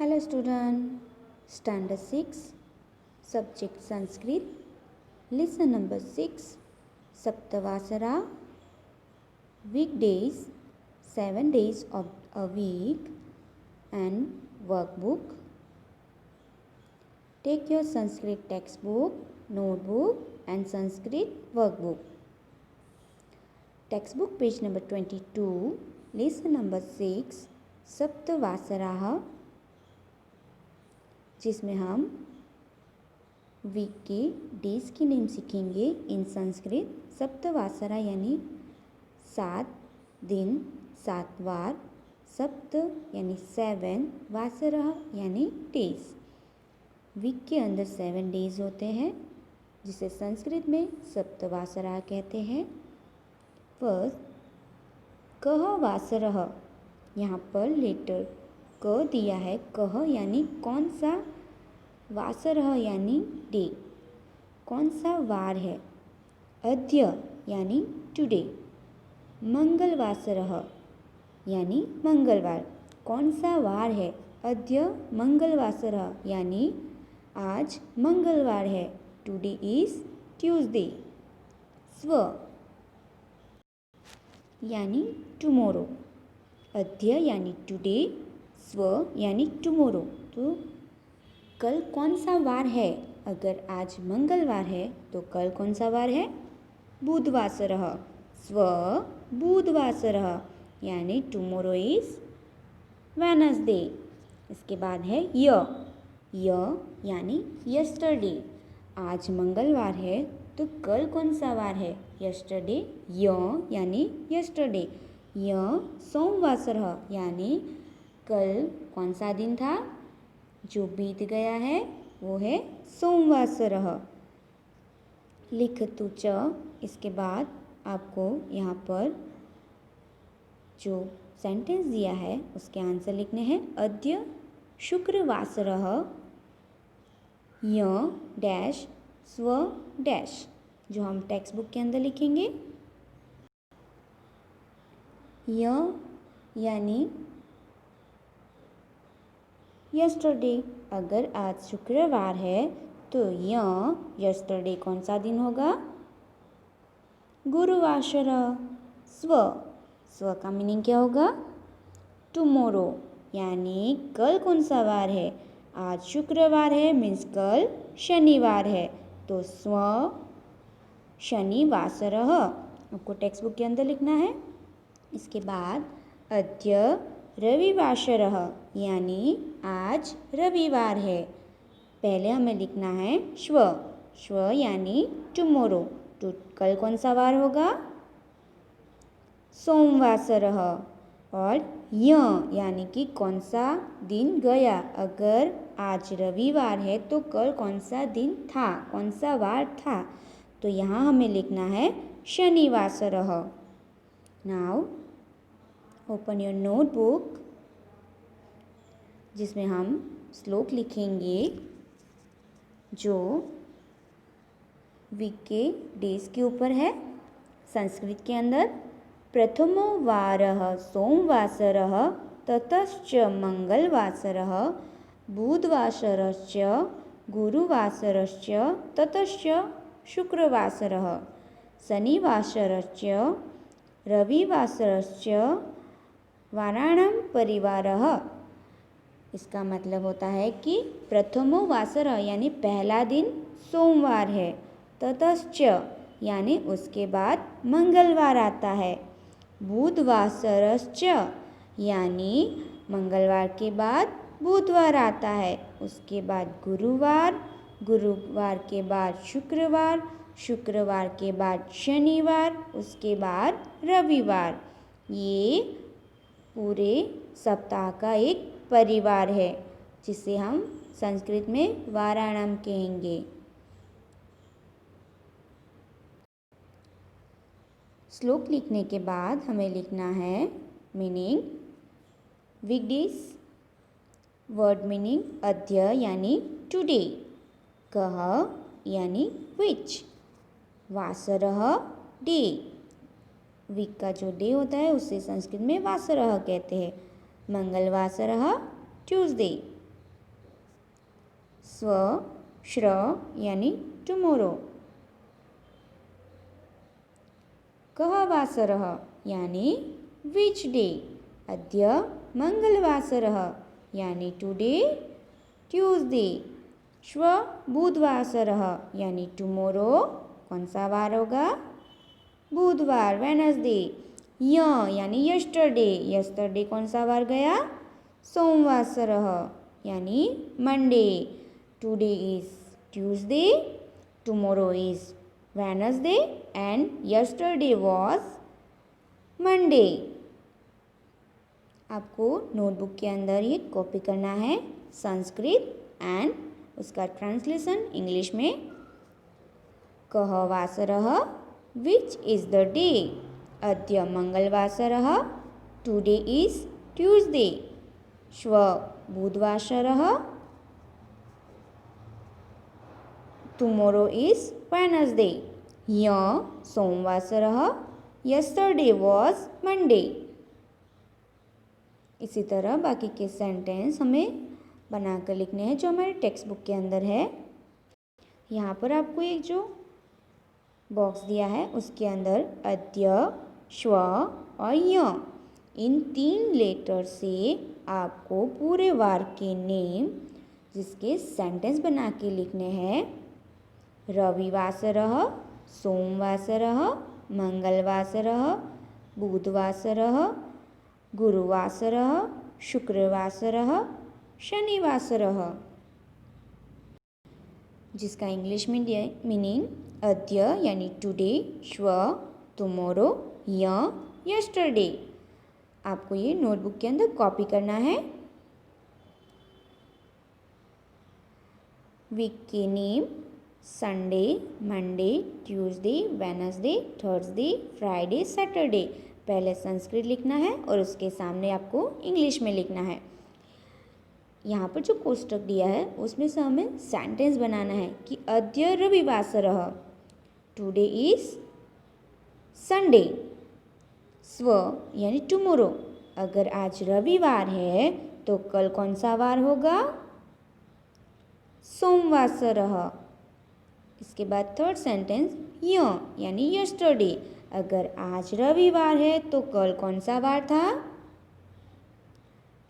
Hello student, Standard 6, Subject Sanskrit, Lesson number 6, Saptavasara, Weekdays, 7 days of a week and workbook. Take your Sanskrit textbook, notebook and Sanskrit workbook. Textbook page number 22, lesson number 6, Saptavasara, जिसमें हम week के days की name सीखेंगे इन संस्कृत। सप्तवासरा यानी 7 दिन 7 वार, सप्त यानी 7, वासरा यानी डेज। वीक के अंदर 7 डेज होते हैं जिसे संस्कृत में सप्तवासरा कहते हैं। फर्स्ट, कह वासरः, यहाँ पर लेटर क दिया है। कह यानी कौन सा, वासरः यानी डे, कौन सा वार है। अद्य यानी टुडे, मंगलवासरः यानी मंगलवार, कौन सा वार है। अद्य मंगलवासरः यानी आज मंगलवार है। Today is Tuesday. स्व यानी टुमोरो, अद्य यानी टुडे, स्व यानी टुमोरो। तो कल कौन सा वार है। अगर आज मंगलवार है तो कल कौन सा वार है। बुधवासरः, स्व बुधवासरः यानी टुमोरो इज वेडनेसडे। इसके बाद है यानी यस्टरडे। आज मंगलवार है तो कल कौन सा वार है। यस्टरडे, यानी यस्टरडे। सोमवासरः यानी कल कौन सा दिन था जो बीत गया है, वो है सोमवासरः। लिखतु च, इसके बाद आपको यहाँ पर जो सेंटेंस दिया है उसके आंसर लिखने हैं। अद्य शुक्रवासरः डैश स्व डैश, जो हम टेक्स्ट बुक के अंदर लिखेंगे। यानी यस्टरडे। अगर आज शुक्रवार है तो यस्टरडे कौन सा दिन होगा। गुरुवासरः। स्व का मीनिंग क्या होगा। टुमोरो, यानी कल कौन सा वार है। आज शुक्रवार है मीन्स कल शनिवार है, तो स्व शनिवासरः आपको टेक्स्ट बुक के अंदर लिखना है। इसके बाद अद्य रविवासरः यानी आज रविवार है। पहले हमें लिखना है श्व यानी टुमोरो, तो कल कौन सा वार होगा। सोमवासरः। और यानी कि कौन सा दिन गया। अगर आज रविवार है तो कल कौन सा दिन था, कौन सा वार था, तो यहाँ हमें लिखना है शनिवासरः। नाउ ओपन योर नोटबुक, जिसमें हम श्लोक लिखेंगे जो वीक के डेज के ऊपर है। संस्कृत के अंदर प्रथमो वारः सोमवासरः, ततश्च मंगलवासरः, बुधवासरश्च गुरुवासरश्च, ततश्च शुक्रवासरः, शनिवासरश्च रविवासरश्च वाराणां परिवारः। इसका मतलब होता है कि प्रथमो वासरः यानी पहला दिन सोमवार है, ततश्च यानी उसके बाद मंगलवार आता है, बुधवासरश्च यानी मंगलवार के बाद बुधवार आता है, उसके बाद गुरुवार, गुरुवार के बाद शुक्रवार, शुक्रवार के बाद शनिवार, उसके बाद रविवार। ये पूरे सप्ताह का एक परिवार है जिसे हम संस्कृत में वाराणाम कहेंगे। श्लोक लिखने के बाद हमें लिखना है मीनिंग। वीकडेज, वर्ड मीनिंग अद्य यानी टुडे, कह यानी विच, वासरः डे, वीक का जो डे होता है उसे संस्कृत में वासरः कहते हैं। मंगलवासरः ट्यूसडे, स्व, श्र यानी टुमोरो। कः वासरः यानी विच डे। अद्य मंगलवासरः यानी टुडे ट्यूसडे। श्व बुधवासरः यानी टुमोरो कौन सा वार होगा, बुधवार वेनसडे। य यानी यस्टरडे, यस्टरडे कौन सा वार गया, सोमवासरः यानी Monday. Today is Tuesday, tomorrow is Wednesday and yesterday was Monday. आपको नोटबुक के अंदर ये कॉपी करना है संस्कृत एंड उसका ट्रांसलेशन इंग्लिश में। कः वासरः विच इज द डे। अद्य मंगलवासरः टुडे इज ट्यूसडे। श्व बुधवासरः टुमोरो इज वेनसडे। य सोमवासरः यस्टरडे वॉज मंडे। इसी तरह बाकी के सेंटेंस हमें बनाकर लिखने हैं जो हमारे टेक्स्ट बुक के अंदर है। यहाँ पर आपको एक जो बॉक्स दिया है उसके अंदर अद्य, श्व और य इन 3 लेटर से आपको पूरे वार के नेम जिसके सेंटेंस बना के लिखने हैं। रविवासरः, सोमवासरः, मंगलवासरः, बुधवासरः, गुरुवासरः, शुक्रवासरः, शनिवासरः, जिसका इंग्लिश में मीनिंग अद्य यानी टुडे, श्व टुमोरो, य यस्टरडे। आपको ये नोटबुक के अंदर कॉपी करना है। वीक के name Sunday, Monday, Tuesday, Wednesday, Thursday, Friday, Saturday. पहले संस्कृत लिखना है और उसके सामने आपको इंग्लिश में लिखना है। यहाँ पर जो कोष्टक दिया है उसमें से हमें सेंटेंस बनाना है कि अद्य रविवासरः, टुडे इज संडे। स्व यानी टुमोरो, अगर आज रविवार है तो कल कौन सा वार होगा, सोमवासरः। इसके बाद थर्ड सेंटेंस य यानी यस्टरडे, अगर आज रविवार है तो कल कौन सा वार था,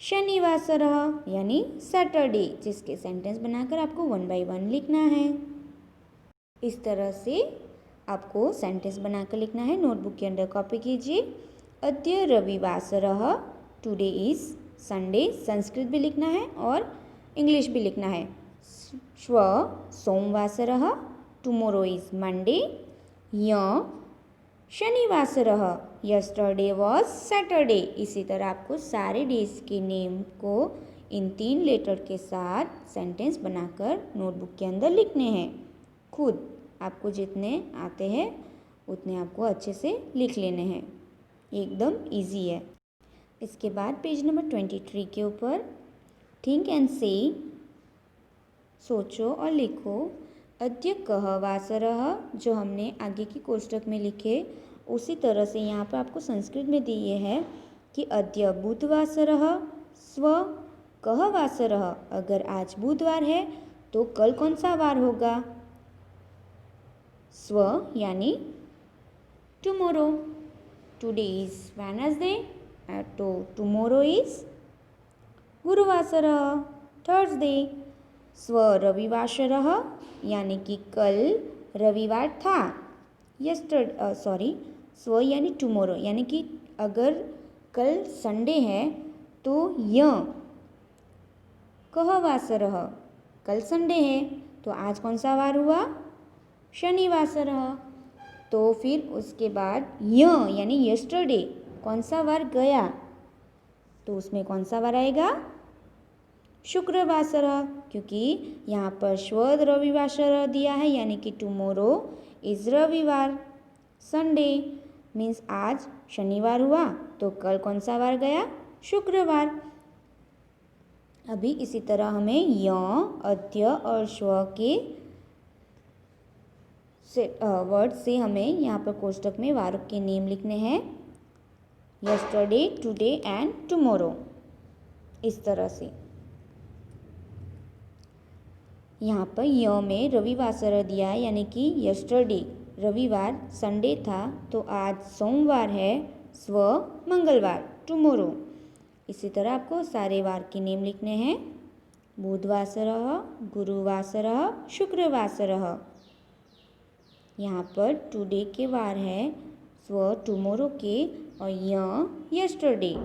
शनिवासरः यानी सैटरडे, जिसके सेंटेंस बनाकर आपको 1 बाय 1 लिखना है। इस तरह से आपको सेंटेंस बनाकर लिखना है। नोटबुक के अंदर कॉपी कीजिए। अद्य रविवासरः, टुडे इज संडे, संस्कृत भी लिखना है और इंग्लिश भी लिखना है। श्व सोमवासरः, टुमोरो इज मंडे। य शनिवासरः, यस्टरडे वॉज सैटरडे। इसी तरह आपको सारे डेज के नेम को इन 3 लेटर के साथ सेंटेंस बनाकर नोटबुक के अंदर लिखने हैं। खुद आपको जितने आते हैं उतने आपको अच्छे से लिख लेने हैं, एकदम इजी है। इसके बाद पेज नंबर 23 के ऊपर थिंक एंड से, सोचो और लिखो। अद्य कः वासरः, जो हमने आगे की कोष्टक में लिखे उसी तरह से यहाँ पर आपको संस्कृत में दिए है कि अद्य बुधवासरः, स्व कः वासरः, अगर आज बुधवार है तो कल कौन सा वार होगा, स्व यानी टुमोरो। टुडे इज वेनसडे तो टुमोरो इज गुरुवासरः, थर्सडे। स्व रविवासरः यानी कि कल रविवार था, स्व यानी टुमोरो, यानी कि अगर कल संडे है तो य कः वासरः, कल संडे है तो आज कौन सा वार हुआ, शनिवासरः। तो फिर उसके बाद य यानी यस्टरडे कौन सा वार गया तो उसमें कौन सा वार आएगा, शुक्रवासरः, क्योंकि यहाँ पर श्व रविवासरः दिया है यानी कि टुमोरो इज रविवार। संडे मीन्स आज शनिवार हुआ तो कल कौन सा वार गया, शुक्रवार। अभी इसी तरह हमें य, अद्य और श्व के वर्ड से हमें यहाँ पर कोष्टक में वारों के नेम लिखने हैं, यस्टरडे, टुडे एंड टुमोरो, इस तरह से। यहाँ पर य में रविवासर दिया है, यानी कि यस्टरडे रविवार संडे था, तो आज सोमवार है, स्व मंगलवार टुमोरो। इसी तरह आपको सारे वार के नेम लिखने हैं। बुधवासरः, गुरुवासरः, शुक्रवासरः। यहाँ पर टुडे के वार है, स्व टुमोरो के, और य यस्टरडे।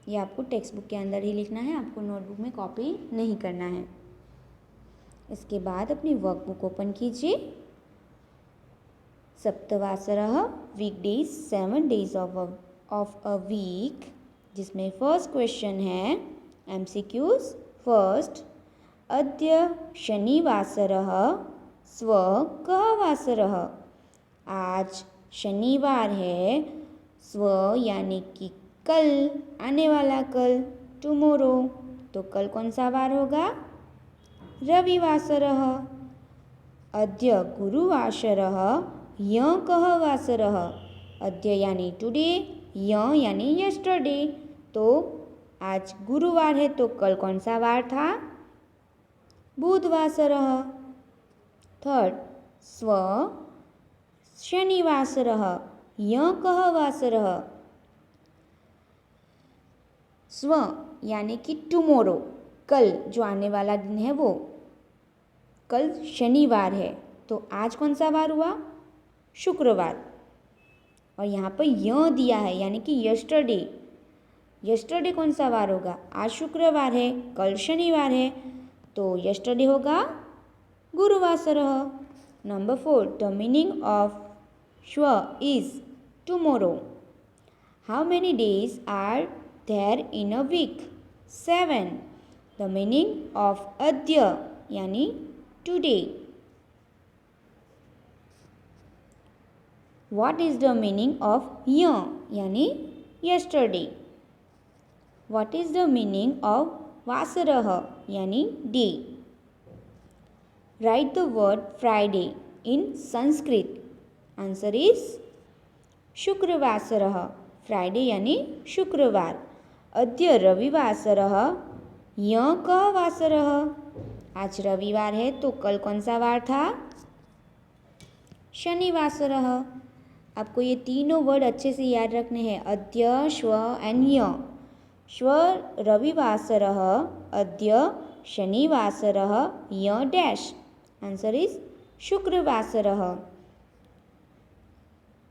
ये आपको टेक्स्ट बुक के अंदर ही लिखना है, आपको नोटबुक में कॉपी नहीं करना है। इसके बाद अपनी वर्कबुक ओपन कीजिए। सप्तवासरः, weekdays 7 days of a week, जिसमें फर्स्ट क्वेश्चन है एमसीक्यूज। फर्स्ट, अद्य शनिवासरः, स्व कः वासरः। आज शनिवार है, स्व यानी कि कल, आने वाला कल, टुमोरो, तो कल कौन सा वार होगा? रविवासरः। अद्य गुरुवासरः, य कः वासरः। अद्य यानी टुडे, य यानी यस्टरडे, तो आज गुरुवार है, तो कल कौन सा वार था? बुधवासरः। थर्ड, स्व शनिवासरः, य कः वासरः। स्व यानी कि टुमोरो, कल जो आने वाला दिन है वो, कल शनिवार है, तो आज कौन सा वार हुआ? शुक्रवार। और यहाँ पर य दिया है, यानी कि यस्टरडे। यस्टरडे कौन सा वार होगा? आज शुक्रवार है, कल शनिवार है, तो यस्टरडे होगा गुरुवासरः। नंबर 4, द मीनिंग ऑफ श्व is tomorrow. How many days are there in a week? 7. The meaning of adya यानी today. What is the meaning of ya यानी yesterday? What is the meaning of vasarah यानी day? Write the word Friday in Sanskrit. Answer is शुक्रवासरः। Friday यानी शुक्रवार। अद्य रविवासरः, य कः वासरः। आज रविवार है, तो कल कौन सा वार था? शनिवासरः। आपको ये तीनों वर्ड अच्छे से याद रखने हैं, अद्य, श्व एंड य। श्व रविवासरः, अद्य शनिवासरः, य डैश। Answer is शुक्रवासरः।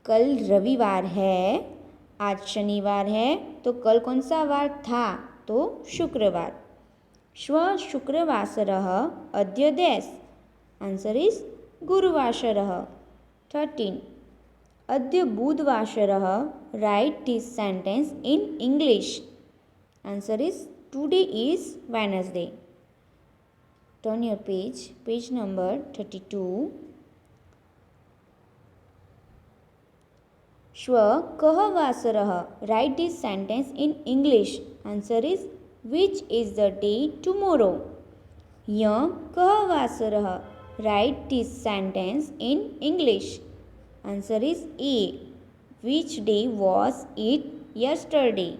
कल रविवार है, आज शनिवार है, तो कल कौन सा वार था? तो शुक्रवार। श्व शुक्रवासरः, अद्य डैश। आंसर इज गुरुवासरः। 13, अद्य बुधवासरः, write this sentence in English. Answer is today is Wednesday. Turn your page number 32। श्व कः वासरः, write this sentence in English. Answer is which is the day tomorrow. य कः वासरः, write this sentence in English. Answer is a, which day was it yesterday.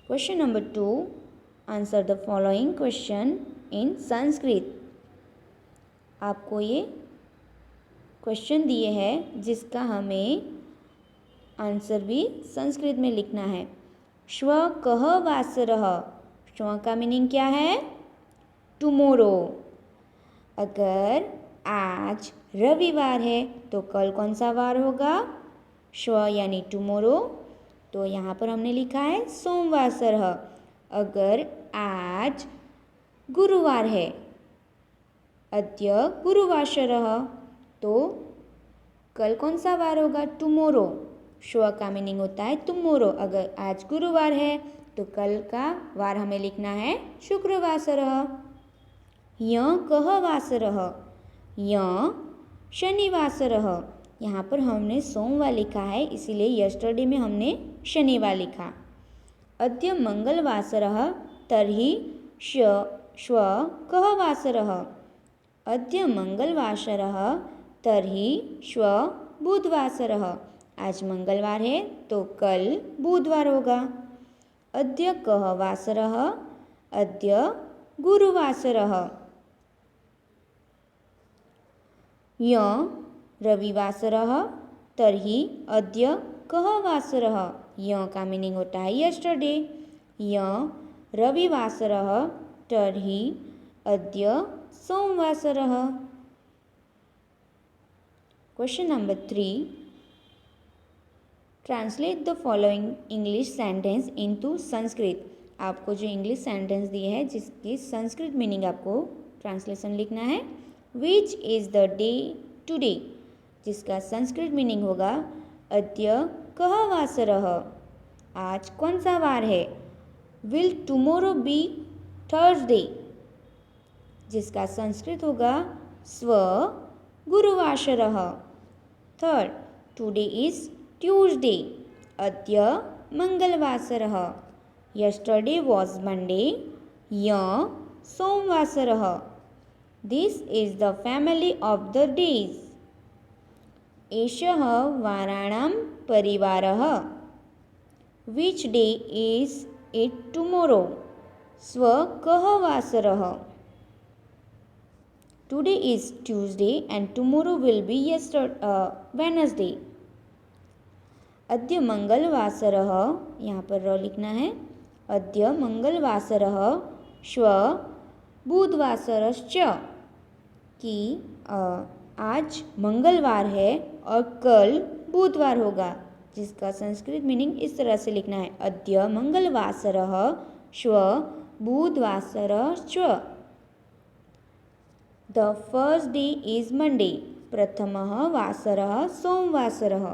Question number 2, answer the following question in Sanskrit. आपको ये question दिए हैं, जिसका हमें answer भी संस्कृत में लिखना है। श्व कः वासरः, श्व का मीनिंग क्या है? टुमोरो। अगर आज रविवार है, तो कल कौन सा वार होगा? श्व यानी टुमोरो, तो यहाँ पर हमने लिखा है सोमवासरः। अगर आज गुरुवार है, अद्य गुरुवासरः, तो कल कौन सा वार होगा? टुमोरो। श्व का मीनिंग होता है टुमोरो। अगर आज गुरुवार है, तो कल का वार हमें लिखना है शुक्रवासरः। य कः वासरः, य शनिवासरः। यहाँ पर हमने सोमवार लिखा है, इसीलिए यस्टरडे में हमने शनिवार लिखा। अद्य मंगलवासरः, तर्हि श्व कः वासरः। अद्य मंगलवासरः, तर्हि श्व बुधवासरः। आज मंगलवार है, तो कल बुधवार होगा। अद्य कः वासरः, अद्य गुरुवासरः। य रविवासरः तर्हि अद्य कः वासरः। य का मीनिंग होता है यस्टरडे। य रविवासरः तर्हि अद्य सोमवासरः। Question number 3, translate the following English sentence into Sanskrit. आपको जो इंग्लिश सेंटेंस दिए है जिसकी संस्कृत मीनिंग आपको ट्रांसलेशन लिखना है। Which is the day today, जिसका संस्कृत मीनिंग होगा अद्य कः वासरः, आज कौन सा वार है। विल टुमोरो बी थर्सडे, जिसका संस्कृत होगा स्व गुरुवासरः। थर्ड, टुडे इज ट्यूसडे, अद्य मंगलवासरः। यस्टरडे वॉज मंडे, य सोमवासरः। This is the family of the days. एषः वाराणां परिवारः। Which day is it tomorrow, स्व कः वासरः। Today is Tuesday and tomorrow will be Wednesday. अद्य मंगलवासरः, यहाँ पर र लिखना है। अद्य मंगलवासरः, श्व बुधवासरश्च, कि आज मंगलवार है और कल बुधवार होगा, जिसका संस्कृत मीनिंग इस तरह से लिखना है। अद्य मंगलवासरः, श्व बुधवासरश्च। The first day is Monday, प्रथमः वासरः सोमवासरः।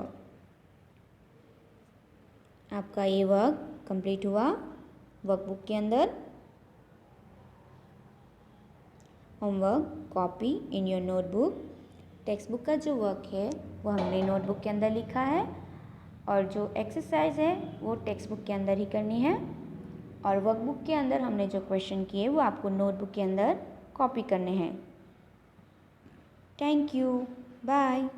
आपका ये वर्क कंप्लीट हुआ। वर्कबुक के अंदर homework copy in your notebook. Text book का जो वर्क है वो हमने नोटबुक के अंदर लिखा है और जो एक्सरसाइज है वो टेक्स्ट बुक के अंदर ही करनी है। और वर्कबुक के अंदर हमने जो क्वेश्चन किए वो आपको नोटबुक के अंदर कॉपी करने हैं। Thank you, bye.